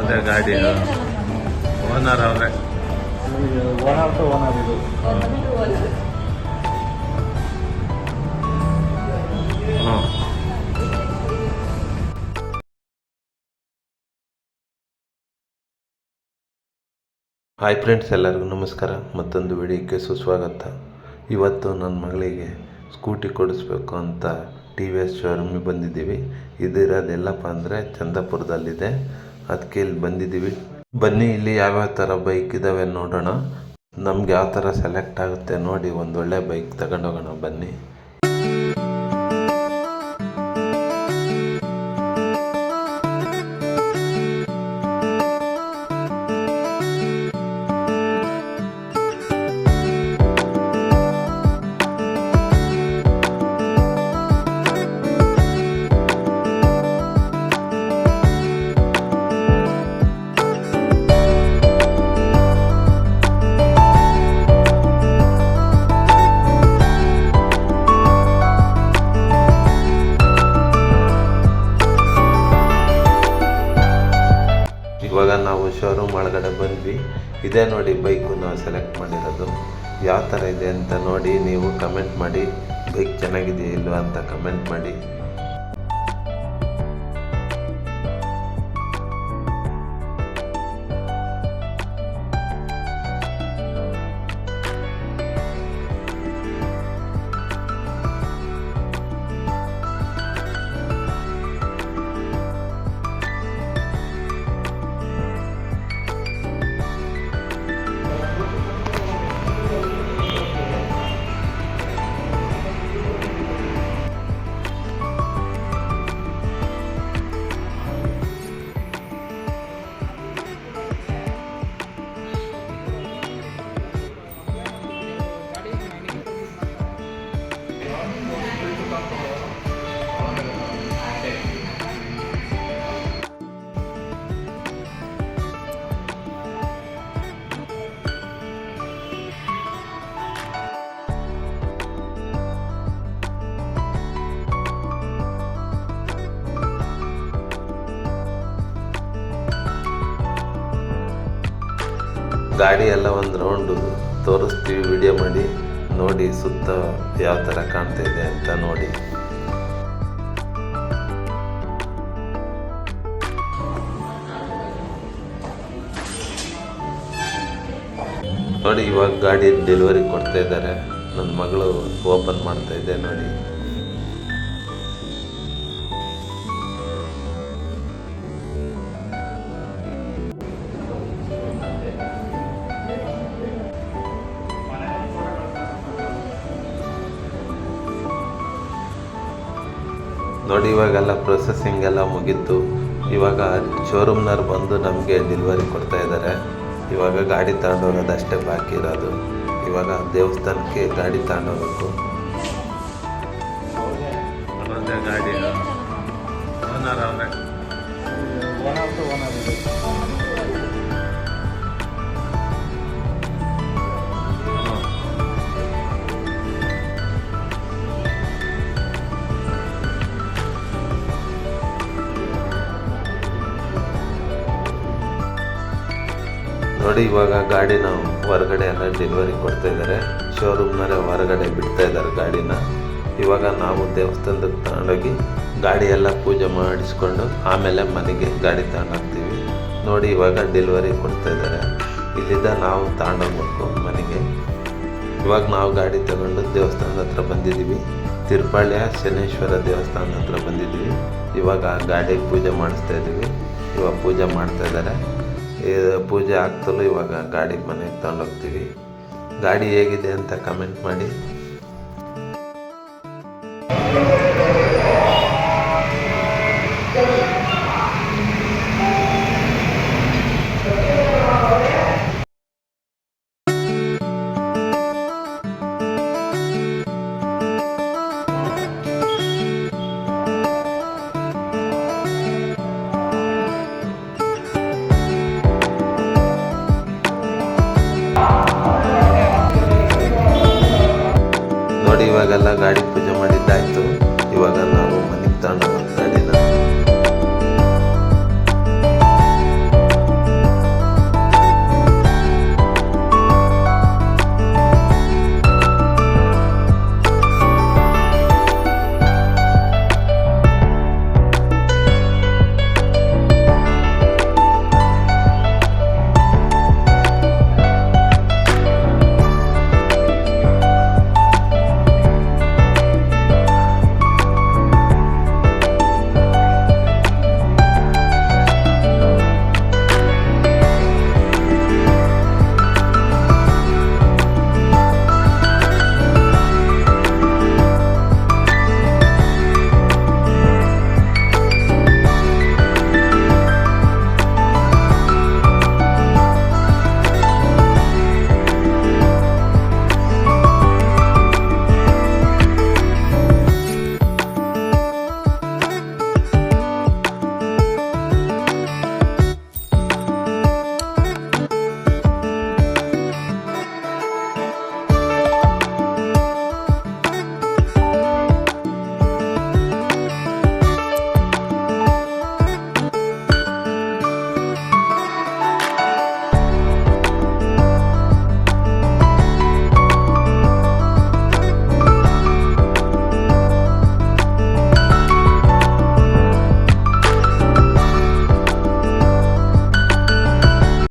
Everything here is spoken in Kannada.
ಅದೇ ಗಾಡಿ ಓನರ್ ಅವ್ರೆ. ಓನರ್ ಟು ಓನರ್ ಇದು. ಹಾಯ್ ಫ್ರೆಂಡ್ಸ್, ಎಲ್ಲರಿಗೂ ನಮಸ್ಕಾರ. ಮತ್ತೊಂದು ವಿಡಿಯೋಕ್ಕೆ ಸುಸ್ವಾಗತ. ಇವತ್ತು ನನ್ನ ಮಗಳಿಗೆ ಸ್ಕೂಟಿ ಕೊಡಿಸ್ಬೇಕು ಅಂತ TVS ಶೋರೂಮಿಗೆ ಬಂದಿದ್ದೀವಿ. ಇದಿರೋದೆಲ್ಲಪ್ಪ ಅಂದರೆ ಚಂದಾಪುರದಲ್ಲಿದೆ. ಅದಕ್ಕೆ ಇಲ್ಲಿ ಬಂದಿದ್ದೀವಿ. ಬನ್ನಿ, ಇಲ್ಲಿ ಯಾವ್ಯಾವ ಥರ ಬೈಕ್ ಇದ್ದಾವೆ ನೋಡೋಣ. ನಮ್ಗೆ ಯಾವ ಥರ ಸೆಲೆಕ್ಟ್ ಆಗುತ್ತೆ ನೋಡಿ ಒಂದೊಳ್ಳೆ ಬೈಕ್ ತಗೊಂಡೋಗೋಣ ಬನ್ನಿ. ಇವಾಗ ನಾವು ಶೋರೂಮ್ ಒಳಗಡೆ ಬಂದ್ವಿ. ಇದೇ ನೋಡಿ ಬೈಕು ನಾವು ಸೆಲೆಕ್ಟ್ ಮಾಡಿರೋದು. ಯಾವ ಥರ ಇದೆ ಅಂತ ನೋಡಿ ನೀವು ಕಮೆಂಟ್ ಮಾಡಿ. ಬೈಕ್ ಚೆನ್ನಾಗಿದೆಯಾ ಇಲ್ವಾ ಅಂತ ಕಮೆಂಟ್ ಮಾಡಿ. ಗಾಡಿ ಎಲ್ಲ ಒಂದು ರೌಂಡು ತೋರಿಸ್ತೀವಿ, ವಿಡಿಯೋ ಮಾಡಿ ನೋಡಿ ಸುತ್ತ ಯಾವ ಥರ ಕಾಣ್ತಾ ಇದೆ ಅಂತ ನೋಡಿ. ನೋಡಿ ಇವಾಗ ಗಾಡಿ ಡೆಲಿವರಿ ಕೊಡ್ತಾ ಇದ್ದಾರೆ. ನನ್ನ ಮಗಳು ಓಪನ್ ಮಾಡ್ತಾ ಇದೆ ನೋಡಿ. ನೋಡಿ ಇವಾಗೆಲ್ಲ ಪ್ರೊಸೆಸಿಂಗ್ ಎಲ್ಲ ಮುಗೀತು. ಇವಾಗ ಶೋರೂಮ್ನವ್ರು ಬಂದು ನಮಗೆ ಡೆಲಿವರಿ ಕೊಡ್ತಾ ಇದ್ದಾರೆ. ಇವಾಗ ಗಾಡಿ ತಗೊಂಡೋಗೋದು ಅಷ್ಟೇ ಬಾಕಿ ಇರೋದು. ಇವಾಗ ದೇವಸ್ಥಾನಕ್ಕೆ ಗಾಡಿ ತಗೊಂಡೋಗ್ಬೇಕು. ಅದೇ ಗಾಡಿ ಓನರ್ ಅವ್ರೆ. ಓನರ್ ಟು ಓನರ್ ಇದು. ನೋಡಿ ಇವಾಗ ಗಾಡಿ ನಾವು ಹೊರಗಡೆ ಎಲ್ಲ ಡೆಲಿವರಿ ಕೊಡ್ತಾ ಇದ್ದಾರೆ. ಶೋರೂಮ್ನಲ್ಲೇ ಹೊರಗಡೆ ಬಿಡ್ತಾ ಇದ್ದಾರೆ ಗಾಡಿನ. ಇವಾಗ ನಾವು ದೇವಸ್ಥಾನಕ್ಕೆ ತಗೊಂಡೋಗಿ ಗಾಡಿ ಎಲ್ಲ ಪೂಜೆ ಮಾಡಿಸ್ಕೊಂಡು ಆಮೇಲೆ ಮನೆಗೆ ಗಾಡಿ ತಗೊಂಡೋಗ್ತೀವಿ. ನೋಡಿ ಇವಾಗ ಡೆಲಿವರಿ ಕೊಡ್ತಾ ಇದ್ದಾರೆ. ಇಲ್ಲಿಂದ ನಾವು ತಗೊಂಡೋಗ್ಬೇಕು ಮನೆಗೆ. ಇವಾಗ ನಾವು ಗಾಡಿ ತಗೊಂಡು ದೇವಸ್ಥಾನದ ಹತ್ರ ಬಂದಿದ್ದೀವಿ. ತಿರುಪಳ್ಳಿಯ ಶನೇಶ್ವರ ದೇವಸ್ಥಾನದ ಹತ್ರ ಬಂದಿದ್ದೀವಿ. ಇವಾಗ ಗಾಡಿ ಪೂಜೆ ಮಾಡಿಸ್ತಾ ಇದ್ದೀವಿ. ಇವಾಗ ಪೂಜೆ ಮಾಡ್ತಾ ಇದ್ದಾರೆ. ಪೂಜೆ ಆಗ್ತಲೂ ಇವಾಗ ಗಾಡಿ ಮನೆಗೆ ತಗೊಂಡೋಗ್ತೀವಿ. ಗಾಡಿ ಹೇಗಿದೆ ಅಂತ ಕಮೆಂಟ್ ಮಾಡಿ. ಇವಾಗೆಲ್ಲ ಗಾಡಿ ಪೂಜೆ ಮಾಡಿದ್ದಾಯಿತು. ಇವಾಗ ನಾವು